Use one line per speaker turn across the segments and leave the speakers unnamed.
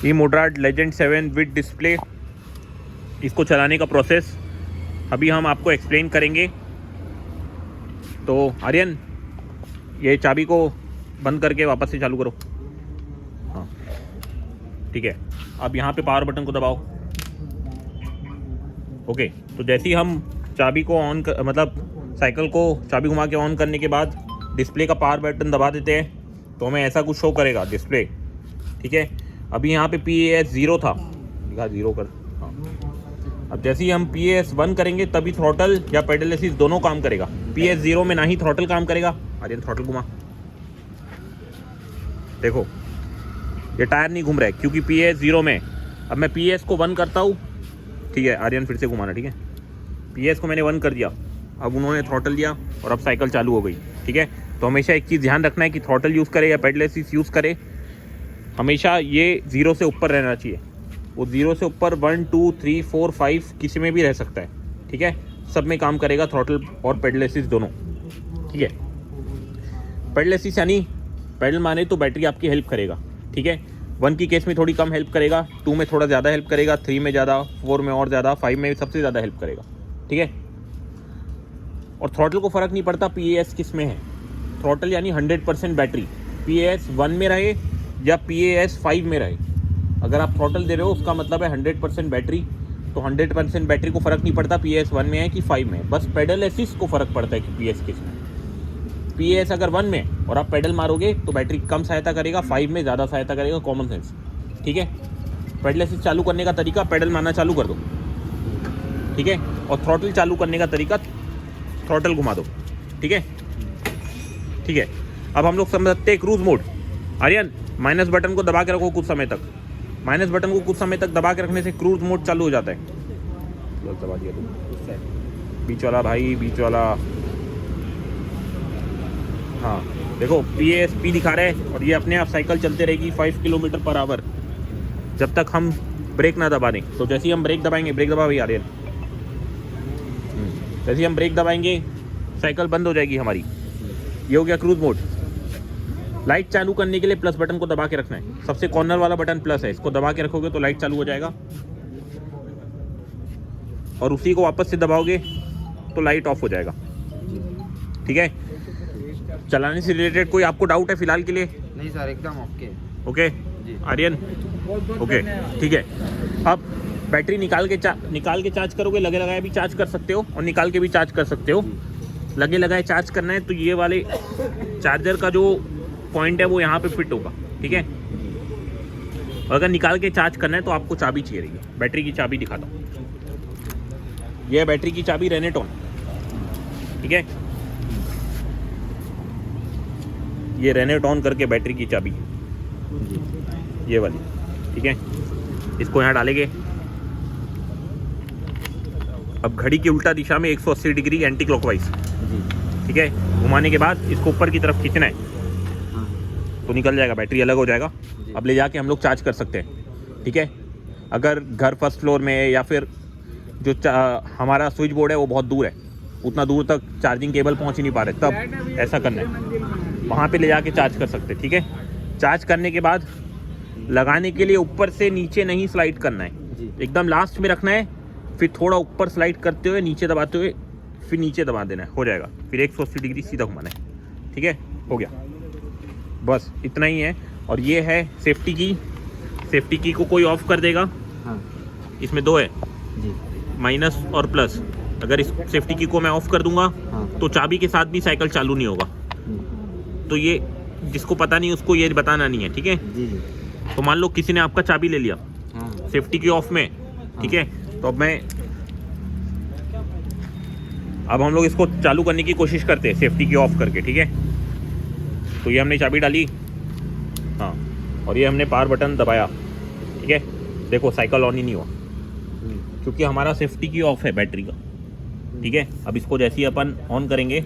eModrad Legend 7 with display. इसको चलाने का प्रोसेस अभी हम आपको एक्सप्लेन करेंगे। तो आर्यन, ये चाबी को बंद करके वापस से चालू करो। हाँ ठीक है, अब यहाँ पे पावर बटन को दबाओ। ओके, तो जैसे ही हम चाबी को ऑन मतलब साइकिल को चाबी घुमा के ऑन करने के बाद डिस्प्ले का पावर बटन दबा देते हैं तो हमें ऐसा कुछ शो करेगा डिस्प्ले। ठीक है, अभी यहाँ पे PAS 0 था, लिखा 0 कर। हाँ, अब जैसे ही हम PAS 1 करेंगे तभी थ्रॉटल या पेडल असिस्ट दोनों काम करेगा। PAS 0 में ना ही थ्रॉटल काम करेगा। आर्यन थ्रॉटल घुमा, देखो ये टायर नहीं घूम रहा है क्योंकि PAS 0 में। अब मैं PAS को 1 करता हूँ। ठीक है आर्यन, फिर से घुमाना। ठीक है, PAS को मैंने 1 कर दिया, अब उन्होंने थ्रॉटल दिया और अब साइकिल चालू हो गई। ठीक है, तो हमेशा एक चीज़ ध्यान रखना है कि थ्रॉटल यूज़ करे या पेडल असिस्ट यूज़ करे, हमेशा ये 0 से ऊपर रहना चाहिए। वो 0 से ऊपर 1 2 3 4 5 किसी में भी रह सकता है। ठीक है, सब में काम करेगा थ्रॉटल और पेडल असिस्ट दोनों। ठीक है, पेडल असिस्ट यानी पेडल माने तो बैटरी आपकी हेल्प करेगा। ठीक है, 1 की केस में थोड़ी कम हेल्प करेगा, 2 में थोड़ा ज़्यादा हेल्प करेगा, 3 में ज़्यादा, 4 में और ज़्यादा, 5 में सबसे ज़्यादा हेल्प करेगा। ठीक है, और थ्रॉटल को फ़र्क नहीं पड़ता PAS किस में है। थ्रॉटल यानी 100% बैटरी PAS 1 में रहे या PAS 5 में रहे, अगर आप थ्रॉटल दे रहे हो उसका मतलब है 100% बैटरी। तो 100% बैटरी को फ़र्क नहीं पड़ता PAS 1 में है कि 5 में, बस पेडल असिस्ट को फ़र्क पड़ता है कि PAS किस में। PAS अगर 1 में और आप पेडल मारोगे तो बैटरी कम सहायता करेगा, 5 में ज़्यादा सहायता करेगा, कॉमन सेंस। ठीक है, पेडल असिस्ट चालू करने का तरीका, पेडल मारना चालू कर दो। ठीक है, और थ्रॉटल चालू करने का तरीका, थ्रॉटल घुमा दो। ठीक है, ठीक है, अब हम लोग समझते हैं cruise mode. Aryan, minus button को दबा के रखो कुछ समय तक। माइनस बटन को कुछ समय तक दबा के रखने से क्रूज मोड चालू हो जाता है। दबा दिया तुम, बीच वाला भाई, बीच वाला। हाँ देखो, PAS दिखा रहा है और ये अपने आप साइकिल चलते रहेगी 5 किलोमीटर पर आवर जब तक हम ब्रेक ना दबा दें। तो जैसे ही हम ब्रेक दबाएंगे, ब्रेक दबा भाई आर्यन, जैसे ही हम ब्रेक दबाएंगे साइकिल बंद हो जाएगी हमारी। ये हो गया क्रूज मोड। लाइट चालू करने के लिए प्लस बटन को दबा के रखना है, सबसे कॉर्नर वाला बटन प्लस है, इसको दबा के रखोगे तो लाइट चालू हो जाएगा, और उसी को वापस से दबाओगे तो लाइट ऑफ हो जाएगा। ठीक है, चलाने से रिलेटेड कोई आपको डाउट है फिलहाल के लिए?
नहीं सर, एकदम ओके।
ओके आर्यन, ओके ठीक है। अब बैटरी निकाल के चार्ज करोगे, लगे लगाए भी चार्ज कर सकते हो और निकाल के भी चार्ज कर सकते हो। लगे लगाए चार्ज करना है तो ये वाले चार्जर का जो पॉइंट है वो यहाँ पे फिट होगा। ठीक है, और अगर निकाल के चार्ज करना है तो आपको चाबी चाहिए रहेगी। बैटरी की चाबी दिखाता हूँ, ये है बैटरी की चाबी रेनेटॉन। ठीक है, ये रेनेटॉन करके बैटरी की चाबी, ये वाली। ठीक है, इसको यहाँ डालेंगे। अब घड़ी की उल्टा दिशा में 180 डिग्री एंटी क्लॉकवाइज। ठीक है, घुमाने के बाद इसको ऊपर की तरफ खींचना है तो निकल जाएगा, बैटरी अलग हो जाएगा। अब ले जाके हम लोग चार्ज कर सकते हैं। ठीक है, अगर घर फर्स्ट फ्लोर में है या फिर जो हमारा स्विच बोर्ड है वो बहुत दूर है, उतना दूर तक चार्जिंग केबल पहुंच ही नहीं पा रहे, तब ऐसा करना है, वहाँ पे ले जाके चार्ज कर सकते हैं। ठीक है, चार्ज करने के बाद लगाने के लिए ऊपर से नीचे नहीं स्लाइड करना है, एकदम लास्ट में रखना है, फिर थोड़ा ऊपर स्लाइड करते हुए नीचे दबाते हुए फिर नीचे दबा देना है, हो जाएगा। फिर 180 डिग्री सीधा घुमाना है। ठीक है, हो गया, बस इतना ही है। और ये है सेफ्टी की। सेफ्टी की को कोई ऑफ कर देगा।
हाँ।
इसमें 2 है
जी,
माइनस और प्लस। अगर इस सेफ्टी की को मैं ऑफ कर दूंगा तो चाबी के साथ भी साइकिल चालू नहीं होगा। तो ये जिसको पता नहीं उसको ये बताना नहीं है। ठीक है,
जी जी।
तो मान लो किसी ने आपका चाबी ले लिया
हाँ।
सेफ्टी की ऑफ में। ठीक है, तो अब हम लोग इसको चालू करने की कोशिश करते हैं सेफ्टी की ऑफ करके। ठीक है, तो ये हमने चाबी डाली, हाँ, और ये हमने पावर बटन दबाया। ठीक है, देखो साइकिल ऑन ही नहीं हुआ क्योंकि हमारा सेफ्टी की ऑफ है बैटरी का। ठीक है, अब इसको जैसे ही अपन ऑन करेंगे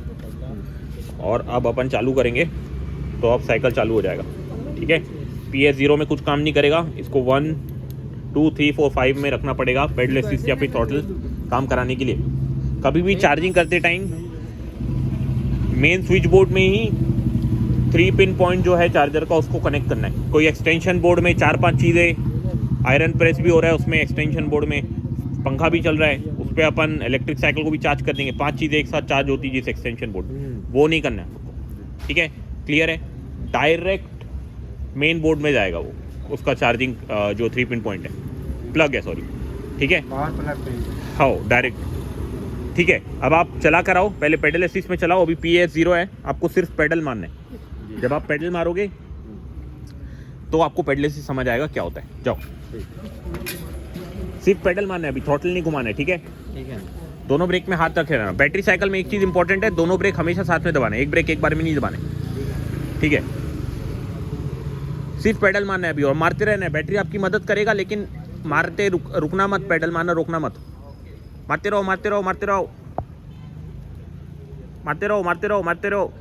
और अब अपन चालू करेंगे तो अब साइकिल चालू हो जाएगा। ठीक है, PAS 0 में कुछ काम नहीं करेगा, इसको 1 2 3 4 5 में रखना पड़ेगा पेडल असिस्ट या फिर थ्रॉटल काम कराने के लिए। कभी भी चार्जिंग करते टाइम मेन स्विच बोर्ड में ही 3 पिन पॉइंट जो है चार्जर का उसको कनेक्ट करना है। कोई एक्सटेंशन बोर्ड में 4-5 चीज़ें आयरन प्रेस भी हो रहा है उसमें, एक्सटेंशन बोर्ड में पंखा भी चल रहा है, उस पर अपन इलेक्ट्रिक साइकिल को भी चार्ज कर देंगे। 5 चीज़ें एक साथ चार्ज होती है जिस एक्सटेंशन बोर्ड में, वो नहीं करना है। ठीक है, क्लियर है। डायरेक्ट मेन बोर्ड में जाएगा वो, उसका चार्जिंग जो 3 पिन पॉइंट है, प्लग है सॉरी। ठीक है,
पावर प्लग पे।
हाँ डायरेक्ट। ठीक है, अब आप चला कर आओ, पहले पेडल असिस्ट में चलाओ। अभी PS 0 है, आपको सिर्फ पेडल मारना है। जब आप पेडल मारोगे तो आपको पेडल असिस्ट समझ आएगा क्या होता है। जाओ, सिर्फ पेडल मारना है, अभी थ्रॉटल नहीं घुमाना है। ठीक है,
ठीक है।
दोनों ब्रेक में हाथ रखे रहना। बैटरी साइकिल में एक चीज़ इंपॉर्टेंट है, दोनों ब्रेक हमेशा साथ में दबाने, एक ब्रेक एक बार में नहीं दबाने। ठीक है, सिर्फ पेडल मारना है अभी, और मारते रहना है। बैटरी आपकी मदद करेगा, लेकिन मारते रुकना मत, पेडल मारना रोकना मत। मारते रहो, मारते रहो, मारते रहो, मारते रहो, मारते रहो, मारते रहो।